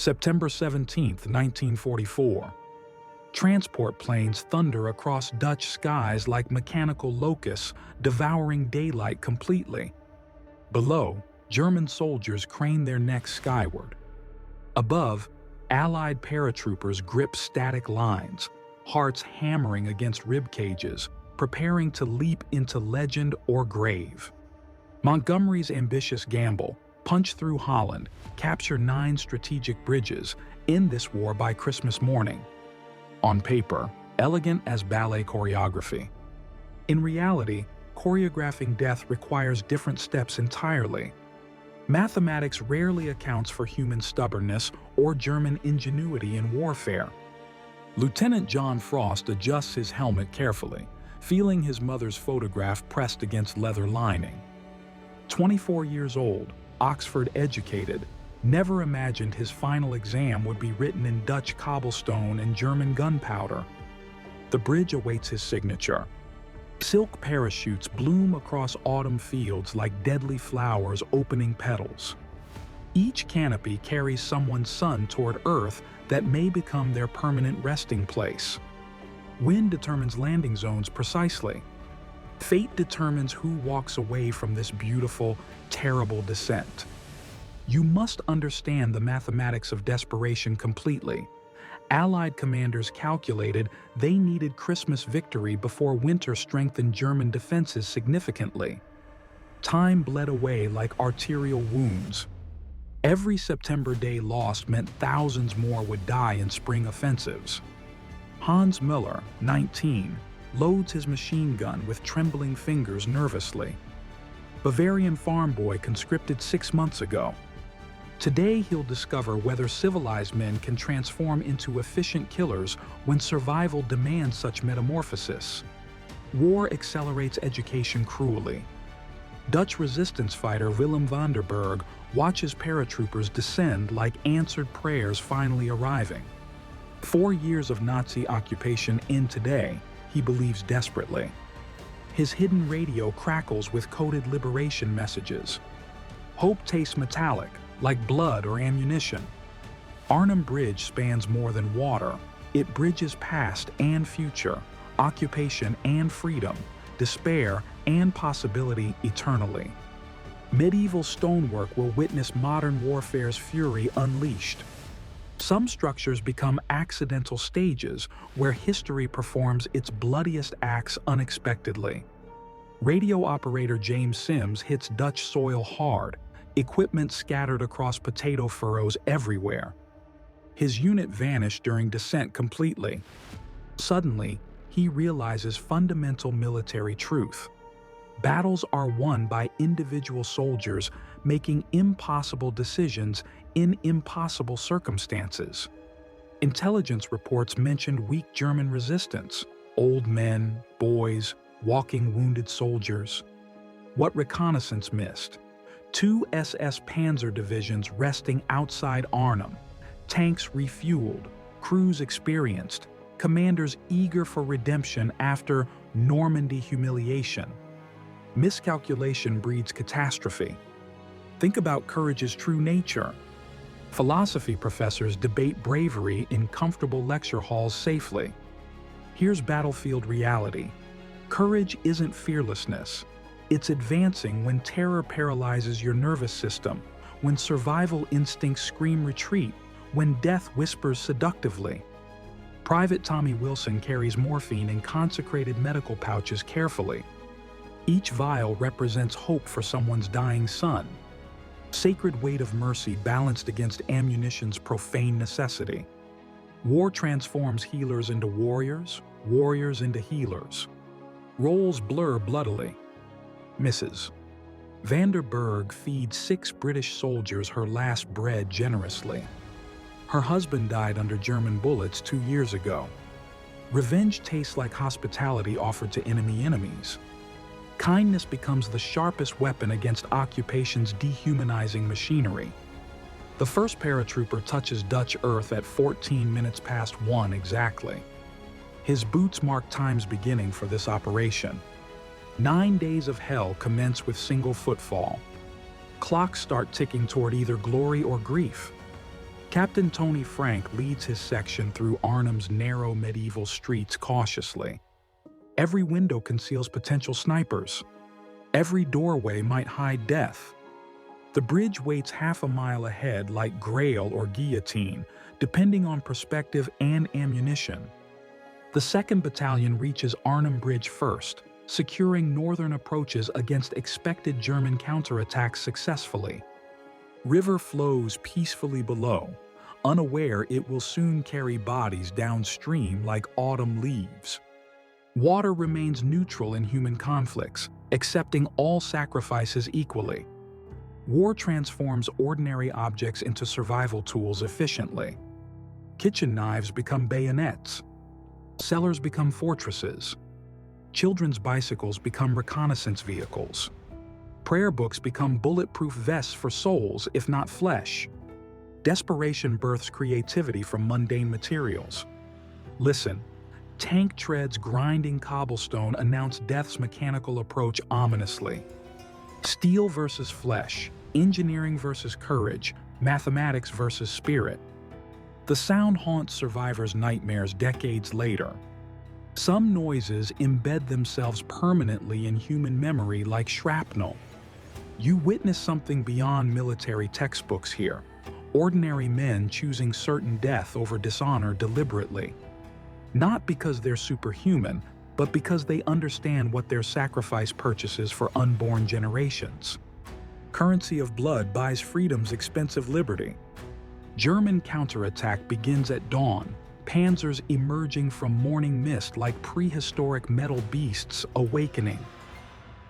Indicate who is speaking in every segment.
Speaker 1: September 17, 1944. Transport planes thunder across Dutch skies like mechanical locusts, devouring daylight completely. Below, German soldiers crane their necks skyward. Above, Allied paratroopers grip static lines, hearts hammering against rib cages, preparing to leap into legend or grave. Montgomery's ambitious gamble: punch through Holland, capture 9 strategic bridges, end this war by Christmas morning. On paper, elegant as ballet choreography. In reality, choreographing death requires different steps entirely. Mathematics rarely accounts for human stubbornness or German ingenuity in warfare. Lieutenant John Frost adjusts his helmet carefully, feeling his mother's photograph pressed against leather lining. 24 years old, Oxford educated, never imagined his final exam would be written in Dutch cobblestone and German gunpowder. The bridge awaits his signature. Silk parachutes bloom across autumn fields like deadly flowers opening petals. Each canopy carries someone's son toward Earth that may become their permanent resting place. Wind determines landing zones precisely. Fate determines who walks away from this beautiful, terrible descent. You must understand the mathematics of desperation completely. Allied commanders calculated they needed Christmas victory before winter strengthened German defenses significantly. Time bled away like arterial wounds. Every September day lost meant thousands more would die in spring offensives. Hans Müller, 19, loads his machine gun with trembling fingers nervously. Bavarian farm boy conscripted 6 months ago. Today he'll discover whether civilized men can transform into efficient killers when survival demands such metamorphosis. War accelerates education cruelly. Dutch resistance fighter Willem van der Berg watches paratroopers descend like answered prayers finally arriving. 4 years of Nazi occupation end today, he believes desperately. His hidden radio crackles with coded liberation messages. Hope tastes metallic, like blood or ammunition. Arnhem Bridge spans more than water. It bridges past and future, occupation and freedom, despair and possibility eternally. Medieval stonework will witness modern warfare's fury unleashed. Some structures become accidental stages where history performs its bloodiest acts unexpectedly. Radio operator James Sims hits Dutch soil hard, equipment scattered across potato furrows everywhere. His unit vanished during descent completely. Suddenly, he realizes fundamental military truth. Battles are won by individual soldiers making impossible decisions in impossible circumstances. Intelligence reports mentioned weak German resistance, old men, boys, walking wounded soldiers. What reconnaissance missed? 2 SS Panzer divisions resting outside Arnhem, tanks refueled, crews experienced, commanders eager for redemption after Normandy humiliation. Miscalculation breeds catastrophe. Think about courage's true nature. Philosophy professors debate bravery in comfortable lecture halls safely. Here's battlefield reality. Courage isn't fearlessness. It's advancing when terror paralyzes your nervous system, when survival instincts scream retreat, when death whispers seductively. Private Tommy Wilson carries morphine in consecrated medical pouches carefully. Each vial represents hope for someone's dying son. Sacred weight of mercy balanced against ammunition's profane necessity. War transforms healers into warriors, warriors into healers. Roles blur bloodily. Mrs. Van der Berg feeds 6 British soldiers her last bread generously. Her husband died under German bullets 2 years ago. Revenge tastes like hospitality offered to enemy enemies. Kindness becomes the sharpest weapon against occupation's dehumanizing machinery. The first paratrooper touches Dutch earth at 14 minutes past 1 exactly. His boots mark time's beginning for this operation. 9 days of hell commence with single footfall. Clocks start ticking toward either glory or grief. Captain Tony Frank leads his section through Arnhem's narrow medieval streets cautiously. Every window conceals potential snipers. Every doorway might hide death. The bridge waits half a mile ahead like Grail or guillotine, depending on perspective and ammunition. The 2nd Battalion reaches Arnhem Bridge first, securing northern approaches against expected German counterattacks successfully. River flows peacefully below, unaware it will soon carry bodies downstream like autumn leaves. Water remains neutral in human conflicts, accepting all sacrifices equally. War transforms ordinary objects into survival tools efficiently. Kitchen knives become bayonets. Cellars become fortresses. Children's bicycles become reconnaissance vehicles. Prayer books become bulletproof vests for souls, if not flesh. Desperation births creativity from mundane materials. Listen, tank treads grinding cobblestone announce death's mechanical approach ominously. Steel versus flesh, engineering versus courage, mathematics versus spirit. The sound haunts survivors' nightmares decades later. Some noises embed themselves permanently in human memory like shrapnel. You witness something beyond military textbooks here. Ordinary men choosing certain death over dishonor deliberately. Not because they're superhuman, but because they understand what their sacrifice purchases for unborn generations. Currency of blood buys freedom's expensive liberty. German counterattack begins at dawn, panzers emerging from morning mist like prehistoric metal beasts awakening.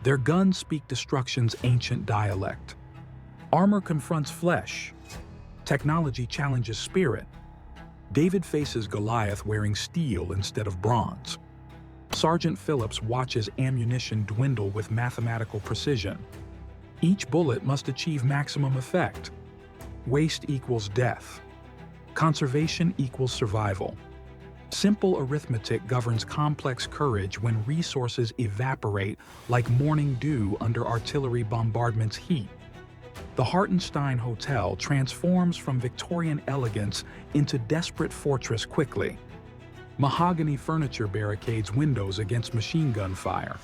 Speaker 1: Their guns speak destruction's ancient dialect. Armor confronts flesh. Technology challenges spirit. David faces Goliath wearing steel instead of bronze. Sergeant Phillips watches ammunition dwindle with mathematical precision. Each bullet must achieve maximum effect. Waste equals death. Conservation equals survival. Simple arithmetic governs complex courage when resources evaporate like morning dew under artillery bombardment's heat. The Hartenstein Hotel transforms from Victorian elegance into desperate fortress quickly. Mahogany furniture barricades windows against machine gun fire.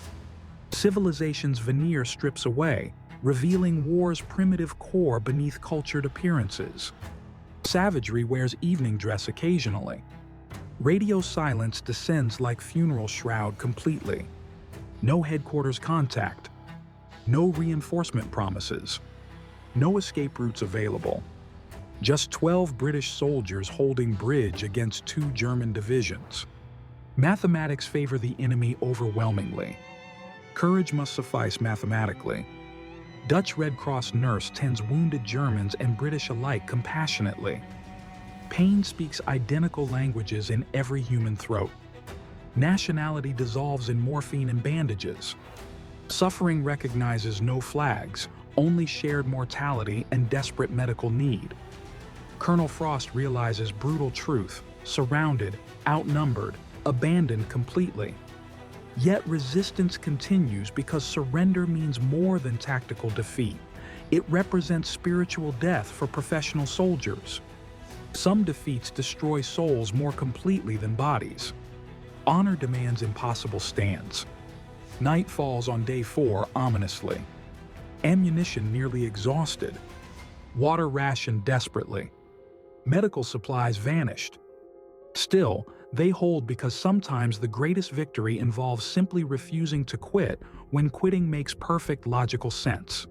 Speaker 1: Civilization's veneer strips away, revealing war's primitive core beneath cultured appearances. Savagery wears evening dress occasionally. Radio silence descends like funeral shroud completely. No headquarters contact. No reinforcement promises. No escape routes available. Just 12 British soldiers holding bridge against 2 German divisions. Mathematics favor the enemy overwhelmingly. Courage must suffice mathematically. Dutch Red Cross nurse tends wounded Germans and British alike compassionately. Pain speaks identical languages in every human throat. Nationality dissolves in morphine and bandages. Suffering recognizes no flags, only shared mortality and desperate medical need. Colonel Frost realizes brutal truth, surrounded, outnumbered, abandoned completely. Yet resistance continues because surrender means more than tactical defeat. It represents spiritual death for professional soldiers. Some defeats destroy souls more completely than bodies. Honor demands impossible stands. Night falls on day 4 ominously. Ammunition nearly exhausted. Water rationed desperately. Medical supplies vanished. Still, they hold because sometimes the greatest victory involves simply refusing to quit when quitting makes perfect logical sense.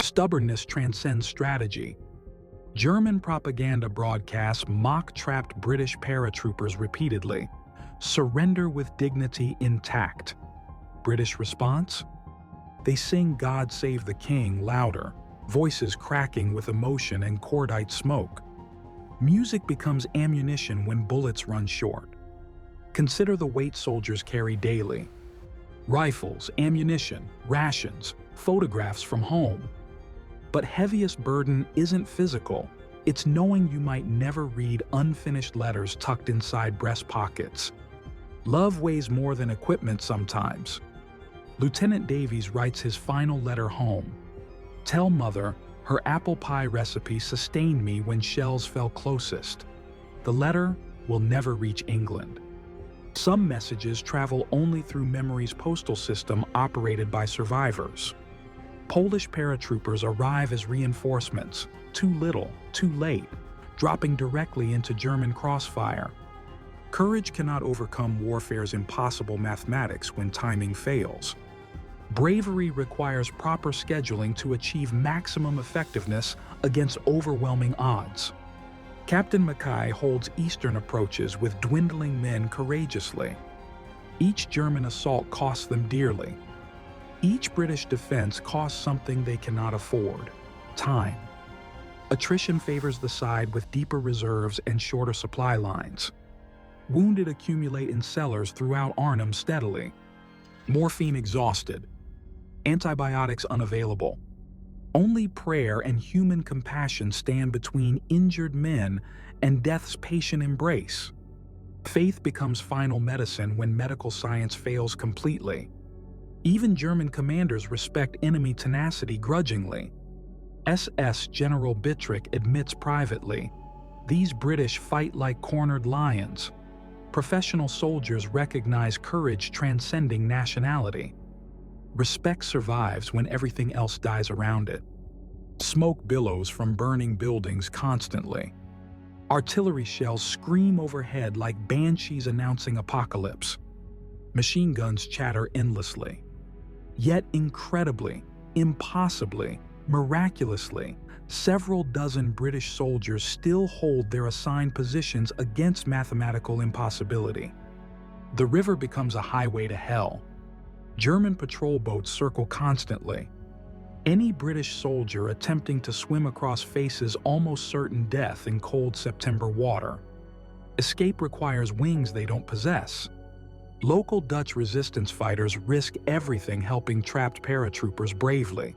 Speaker 1: Stubbornness transcends strategy. German propaganda broadcasts mock-trapped British paratroopers repeatedly. Surrender with dignity intact. British response? They sing God Save the King louder, voices cracking with emotion and cordite smoke. Music becomes ammunition when bullets run short. Consider the weight soldiers carry daily. Rifles, ammunition, rations, photographs from home. But heaviest burden isn't physical. It's knowing you might never read unfinished letters tucked inside breast pockets. Love weighs more than equipment sometimes. Lieutenant Davies writes his final letter home. Tell Mother, Her apple pie recipe sustained me when shells fell closest. The letter will never reach England. Some messages travel only through memory's postal system operated by survivors. Polish paratroopers arrive as reinforcements, too little, too late, dropping directly into German crossfire. Courage cannot overcome warfare's impossible mathematics when timing fails. Bravery requires proper scheduling to achieve maximum effectiveness against overwhelming odds. Captain Mackay holds eastern approaches with dwindling men courageously. Each German assault costs them dearly. Each British defense costs something they cannot afford: time. Attrition favors the side with deeper reserves and shorter supply lines. Wounded accumulate in cellars throughout Arnhem steadily. Morphine exhausted. Antibiotics unavailable. Only prayer and human compassion stand between injured men and death's patient embrace. Faith becomes final medicine when medical science fails completely. Even German commanders respect enemy tenacity grudgingly. SS General Bittrick admits privately, "These British fight like cornered lions." Professional soldiers recognize courage transcending nationality. Respect survives when everything else dies around it. Smoke billows from burning buildings constantly. Artillery shells scream overhead like banshees announcing apocalypse. Machine guns chatter endlessly. Yet incredibly, impossibly, miraculously, several dozen British soldiers still hold their assigned positions against mathematical impossibility. The river becomes a highway to hell. German patrol boats circle constantly. Any British soldier attempting to swim across faces almost certain death in cold September water. Escape requires wings they don't possess. Local Dutch resistance fighters risk everything helping trapped paratroopers bravely.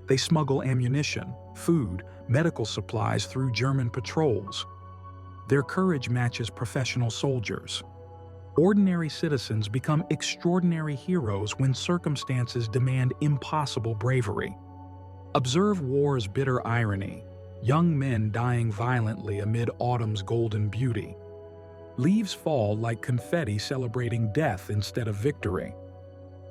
Speaker 1: They smuggle ammunition, food, medical supplies through German patrols. Their courage matches professional soldiers. Ordinary citizens become extraordinary heroes when circumstances demand impossible bravery. Observe war's bitter irony: young men dying violently amid autumn's golden beauty. Leaves fall like confetti celebrating death instead of victory.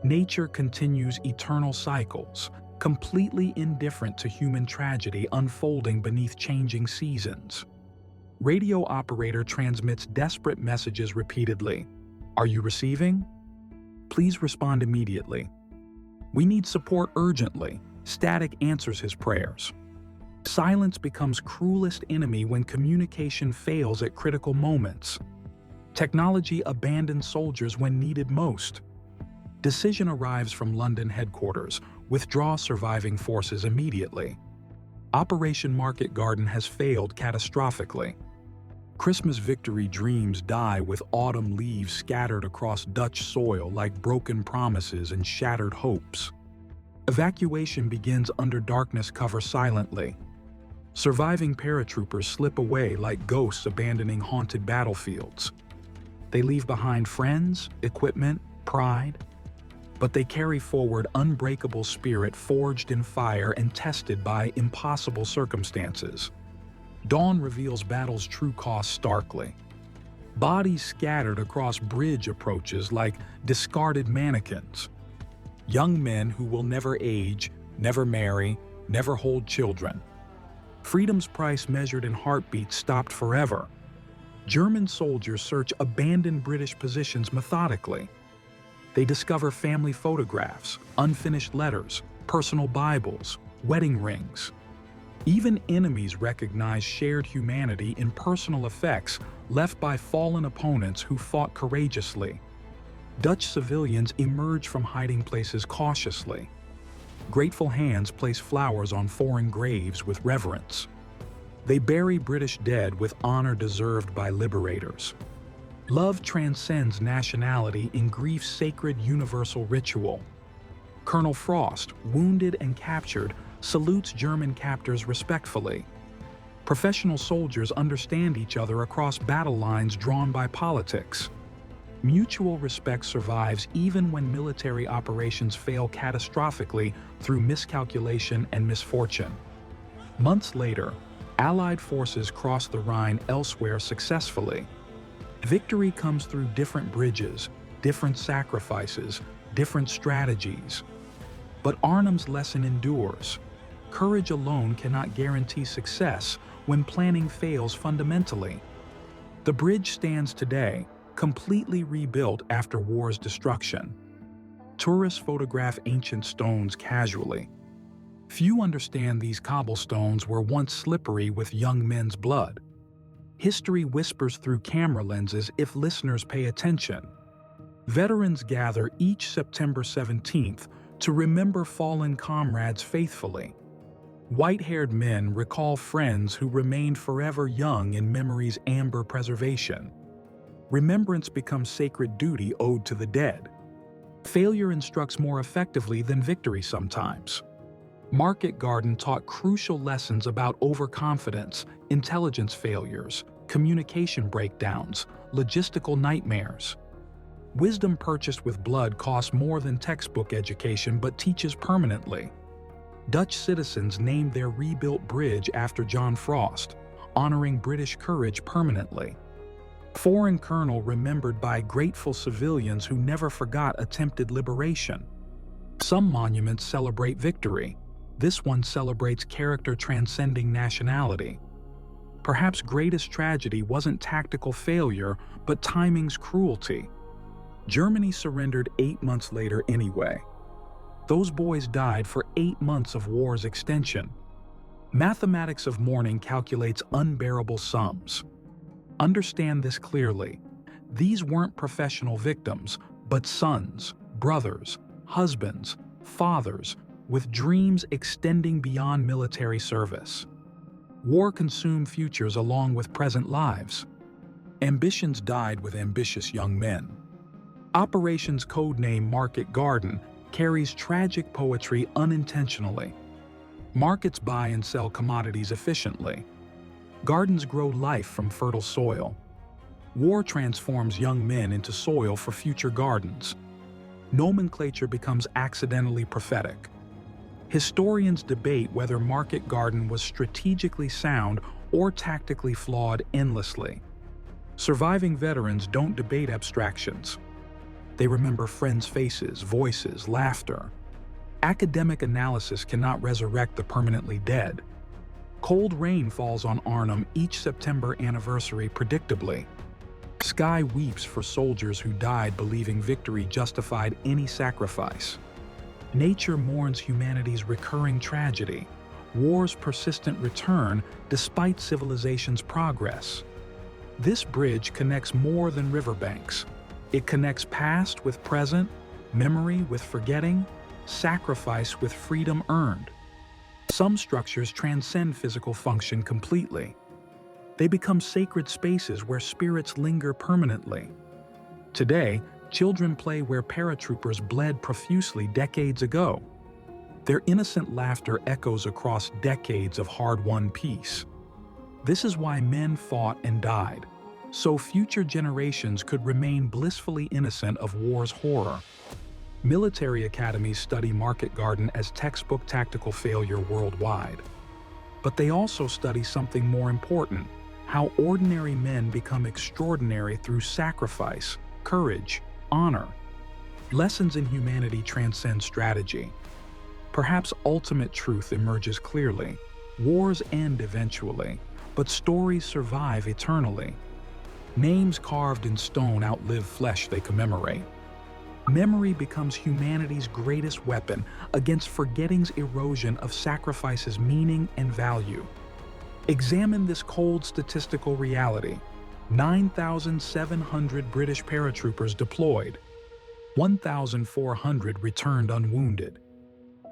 Speaker 1: Nature continues eternal cycles, completely indifferent to human tragedy unfolding beneath changing seasons. Radio operator transmits desperate messages repeatedly. Are you receiving? Please respond immediately. We need support urgently. Static answers his prayers. Silence becomes cruelest enemy when communication fails at critical moments. Technology abandons soldiers when needed most. Decision arrives from London headquarters: withdraw surviving forces immediately. Operation Market Garden has failed catastrophically. Christmas victory dreams die with autumn leaves scattered across Dutch soil like broken promises and shattered hopes. Evacuation begins under darkness cover silently. Surviving paratroopers slip away like ghosts abandoning haunted battlefields. They leave behind friends, equipment, pride, but they carry forward unbreakable spirit forged in fire and tested by impossible circumstances. Dawn reveals battle's true cost starkly. Bodies scattered across bridge approaches like discarded mannequins. Young men who will never age, never marry, never hold children. Freedom's price measured in heartbeats stopped forever. German soldiers search abandoned British positions methodically. They discover family photographs, unfinished letters, personal Bibles, wedding rings. Even enemies recognize shared humanity in personal effects left by fallen opponents who fought courageously. Dutch civilians emerge from hiding places cautiously. Grateful hands place flowers on foreign graves with reverence. They bury British dead with honor deserved by liberators. Love transcends nationality in grief's sacred universal ritual. Colonel Frost, wounded and captured, salutes German captors respectfully. Professional soldiers understand each other across battle lines drawn by politics. Mutual respect survives even when military operations fail catastrophically through miscalculation and misfortune. Months later, Allied forces crossed the Rhine elsewhere successfully. Victory comes through different bridges, different sacrifices, different strategies. But Arnhem's lesson endures. Courage alone cannot guarantee success when planning fails fundamentally. The bridge stands today, completely rebuilt after war's destruction. Tourists photograph ancient stones casually. Few understand these cobblestones were once slippery with young men's blood. History whispers through camera lenses if listeners pay attention. Veterans gather each September 17th to remember fallen comrades faithfully. White-haired men recall friends who remained forever young in memory's amber preservation. Remembrance becomes sacred duty owed to the dead. Failure instructs more effectively than victory sometimes. Market Garden taught crucial lessons about overconfidence, intelligence failures, communication breakdowns, logistical nightmares. Wisdom purchased with blood costs more than textbook education but teaches permanently. Dutch citizens named their rebuilt bridge after John Frost, honoring British courage permanently. Foreign colonel remembered by grateful civilians who never forgot attempted liberation. Some monuments celebrate victory. This one celebrates character transcending nationality. Perhaps greatest tragedy wasn't tactical failure, but timing's cruelty. Germany surrendered 8 months later anyway. Those boys died for 8 months of war's extension. Mathematics of mourning calculates unbearable sums. Understand this clearly. These weren't professional victims, but sons, brothers, husbands, fathers, with dreams extending beyond military service. War consumed futures along with present lives. Ambitions died with ambitious young men. Operation's codename Market Garden carries tragic poetry unintentionally. Markets buy and sell commodities efficiently. Gardens grow life from fertile soil. War transforms young men into soil for future gardens. Nomenclature becomes accidentally prophetic. Historians debate whether Market Garden was strategically sound or tactically flawed endlessly. Surviving veterans don't debate abstractions. They remember friends' faces, voices, laughter. Academic analysis cannot resurrect the permanently dead. Cold rain falls on Arnhem each September anniversary predictably. Sky weeps for soldiers who died believing victory justified any sacrifice. Nature mourns humanity's recurring tragedy, war's persistent return despite civilization's progress. This bridge connects more than riverbanks. It connects past with present, memory with forgetting, sacrifice with freedom earned. Some structures transcend physical function completely. They become sacred spaces where spirits linger permanently. Today, children play where paratroopers bled profusely decades ago. Their innocent laughter echoes across decades of hard-won peace. This is why men fought and died, so future generations could remain blissfully innocent of war's horror. Military academies study Market Garden as textbook tactical failure worldwide. But they also study something more important: how ordinary men become extraordinary through sacrifice, courage, honor. Lessons in humanity transcend strategy. Perhaps ultimate truth emerges clearly. Wars end eventually, but stories survive eternally. Names carved in stone outlive flesh they commemorate. Memory becomes humanity's greatest weapon against forgetting's erosion of sacrifice's meaning and value. Examine this cold statistical reality. 9,700 British paratroopers deployed. 1,400 returned unwounded.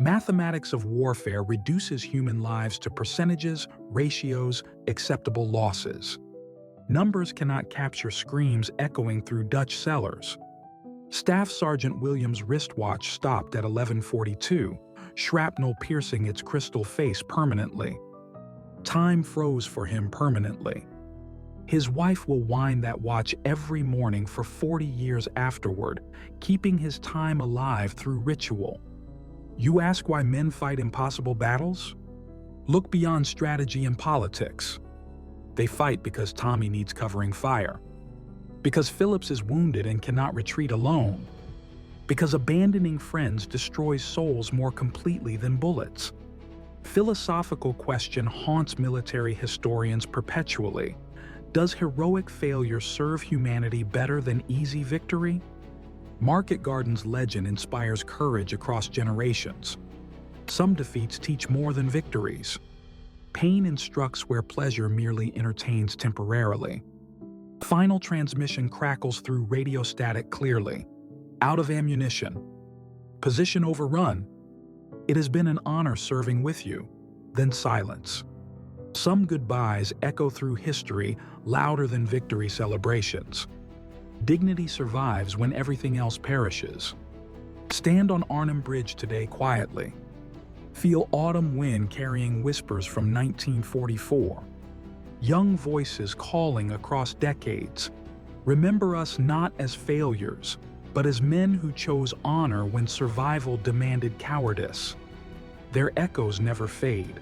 Speaker 1: Mathematics of warfare reduces human lives to percentages, ratios, acceptable losses. Numbers cannot capture screams echoing through Dutch cellars. Staff Sergeant William's wristwatch stopped at 11:42, shrapnel piercing its crystal face permanently. Time froze for him permanently. His wife will wind that watch every morning for 40 years afterward, keeping his time alive through ritual. You ask why men fight impossible battles? Look beyond strategy and politics. They fight because Tommy needs covering fire, because Phillips is wounded and cannot retreat alone, because abandoning friends destroys souls more completely than bullets. Philosophical question haunts military historians perpetually. Does heroic failure serve humanity better than easy victory? Market Garden's legend inspires courage across generations. Some defeats teach more than victories. Pain instructs where pleasure merely entertains temporarily. Final transmission crackles through radio static clearly. Out of ammunition. Position overrun. It has been an honor serving with you. Then silence. Some goodbyes echo through history louder than victory celebrations. Dignity survives when everything else perishes. Stand on Arnhem Bridge today quietly. Feel autumn wind carrying whispers from 1944. Young voices calling across decades. Remember us not as failures, but as men who chose honor when survival demanded cowardice. Their echoes never fade.